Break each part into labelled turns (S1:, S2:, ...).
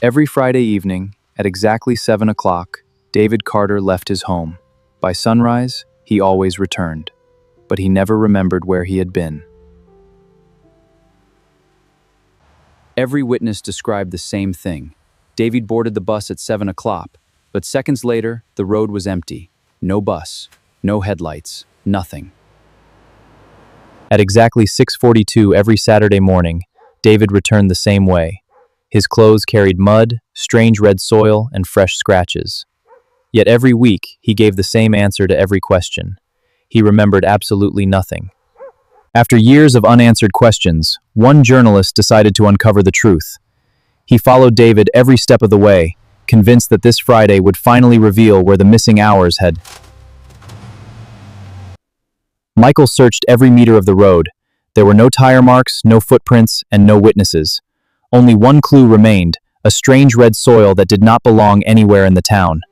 S1: Every Friday evening, at exactly 7 o'clock, David Carter left his home. By sunrise, he always returned, but he never remembered where he had been. Every witness described the same thing. David boarded the bus at 7 o'clock, but seconds later, the road was empty. No bus, no headlights, nothing. At exactly 6:42 every Saturday morning, David returned the same way. His clothes carried mud, strange red soil, and fresh scratches. Yet every week, he gave the same answer to every question. He remembered absolutely nothing. After years of unanswered questions, one journalist decided to uncover the truth. He followed David every step of the way, convinced that this Friday would finally reveal where the missing hours had. Michael searched every meter of the road. There were no tire marks, no footprints, and no witnesses. Only one clue remained, a strange red soil that did not belong anywhere in the town.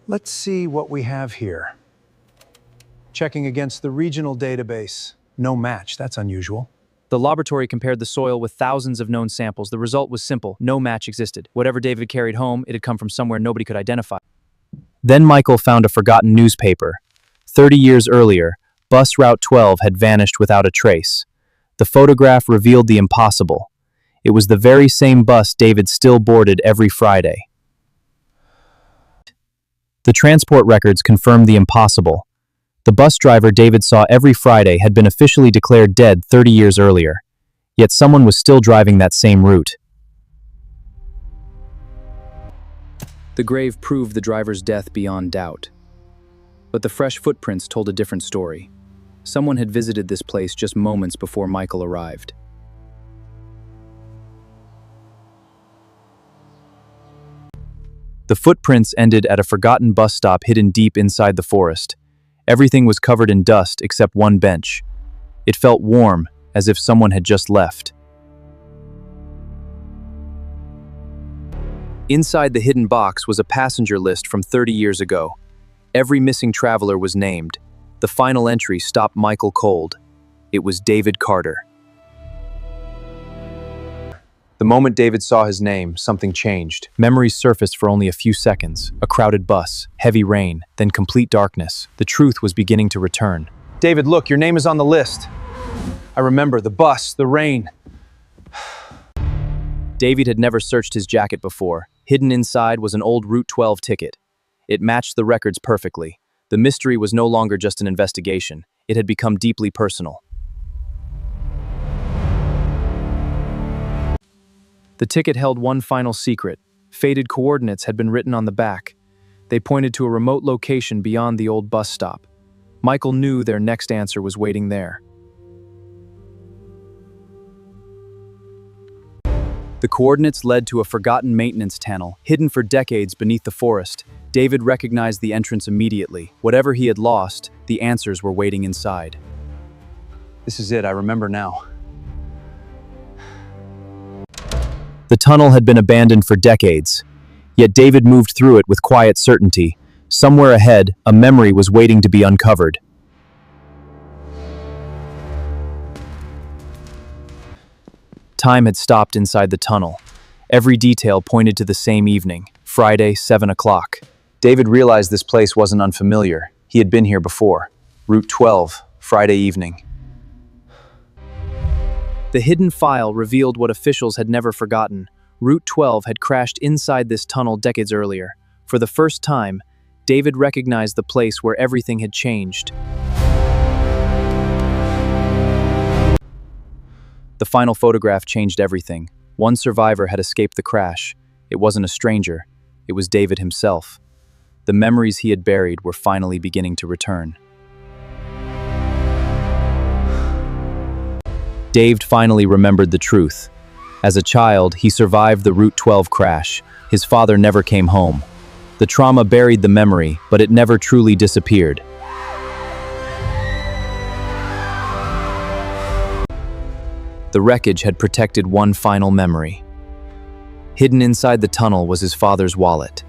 S2: Let's see what we have here. Checking against the regional database. No match, that's unusual.
S1: The laboratory compared the soil with thousands of known samples. The result was simple. No match existed. Whatever David carried home, it had come from somewhere nobody could identify. Then Michael found a forgotten newspaper. 30 years earlier, bus Route 12 had vanished without a trace. The photograph revealed the impossible. It was the very same bus David still boarded every Friday. The transport records confirmed the impossible. The bus driver David saw every Friday had been officially declared dead 30 years earlier. Yet someone was still driving that same route. The grave proved the driver's death beyond doubt. But the fresh footprints told a different story. Someone had visited this place just moments before Michael arrived. The footprints ended at a forgotten bus stop hidden deep inside the forest. Everything was covered in dust except one bench. It felt warm, as if someone had just left. Inside the hidden box was a passenger list from 30 years ago. Every missing traveler was named. The final entry stopped Michael cold. It was David Carter. The moment David saw his name, something changed. Memories surfaced for only a few seconds. A crowded bus, heavy rain, then complete darkness. The truth was beginning to return.
S2: David, look, your name is on the list. I remember the bus, the rain.
S1: David had never searched his jacket before. Hidden inside was an old Route 12 ticket. It matched the records perfectly. The mystery was no longer just an investigation. It had become deeply personal. The ticket held one final secret. Faded coordinates had been written on the back. They pointed to a remote location beyond the old bus stop. Michael knew their next answer was waiting there. The coordinates led to a forgotten maintenance tunnel, hidden for decades beneath the forest. David recognized the entrance immediately. Whatever he had lost, the answers were waiting inside.
S2: This is it, I remember now.
S1: The tunnel had been abandoned for decades, yet David moved through it with quiet certainty. Somewhere ahead, a memory was waiting to be uncovered. Time had stopped inside the tunnel. Every detail pointed to the same evening, Friday, 7 o'clock. David realized this place wasn't unfamiliar. He had been here before. Route 12, Friday evening. The hidden file revealed what officials had never forgotten. Route 12 had crashed inside this tunnel decades earlier. For the first time, David recognized the place where everything had changed. The final photograph changed everything. One survivor had escaped the crash. It wasn't a stranger. It was David himself. The memories he had buried were finally beginning to return. David finally remembered the truth. As a child, he survived the Route 12 crash. His father never came home. The trauma buried the memory, but it never truly disappeared. The wreckage had protected one final memory. Hidden inside the tunnel was his father's wallet.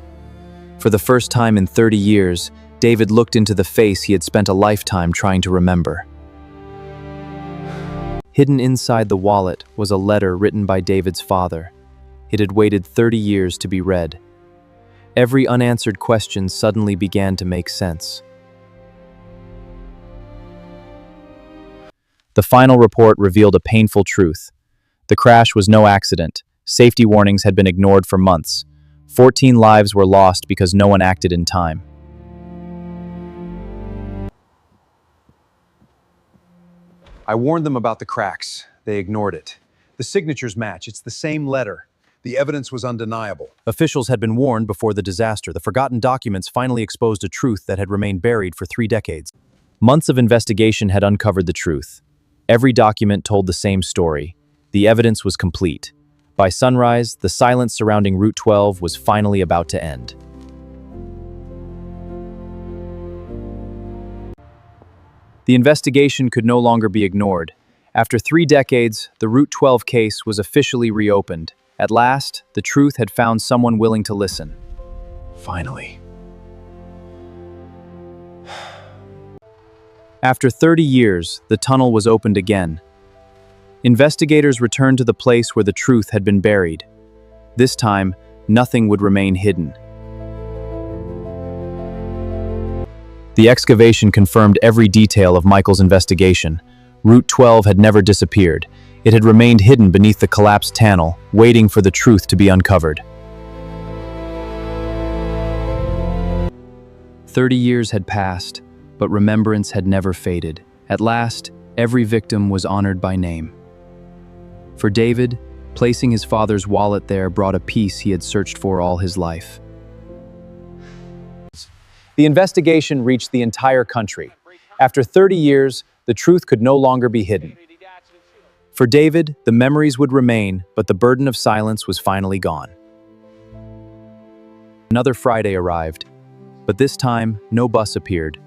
S1: For the first time in 30 years, David looked into the face he had spent a lifetime trying to remember. Hidden inside the wallet was a letter written by David's father. It had waited 30 years to be read. Every unanswered question suddenly began to make sense. The final report revealed a painful truth. The crash was no accident. Safety warnings had been ignored for months. 14 lives were lost because no one acted in time.
S2: I warned them about the cracks. They ignored it. The signatures match. It's the same letter. The evidence was undeniable.
S1: Officials had been warned before the disaster. The forgotten documents finally exposed a truth that had remained buried for 3 decades. Months of investigation had uncovered the truth. Every document told the same story. The evidence was complete. By sunrise, the silence surrounding Route 12 was finally about to end. The investigation could no longer be ignored. After 3 decades, the Route 12 case was officially reopened. At last, the truth had found someone willing to listen.
S2: Finally.
S1: After 30 years, the tunnel was opened again. Investigators returned to the place where the truth had been buried. This time, nothing would remain hidden. The excavation confirmed every detail of Michael's investigation. Route 12 had never disappeared. It had remained hidden beneath the collapsed tunnel, waiting for the truth to be uncovered. 30 years had passed, but remembrance had never faded. At last, every victim was honored by name. For David, placing his father's wallet there brought a peace he had searched for all his life. The investigation reached the entire country. After 30 years, the truth could no longer be hidden. For David, the memories would remain, but the burden of silence was finally gone. Another Friday arrived, but this time, no bus appeared.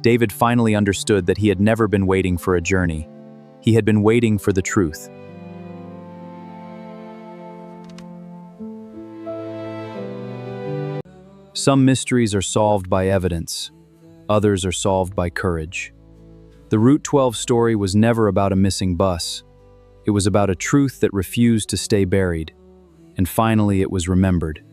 S1: David finally understood that he had never been waiting for a journey. He had been waiting for the truth. Some mysteries are solved by evidence. Others are solved by courage. The Route 12 story was never about a missing bus. It was about a truth that refused to stay buried. And finally, it was remembered.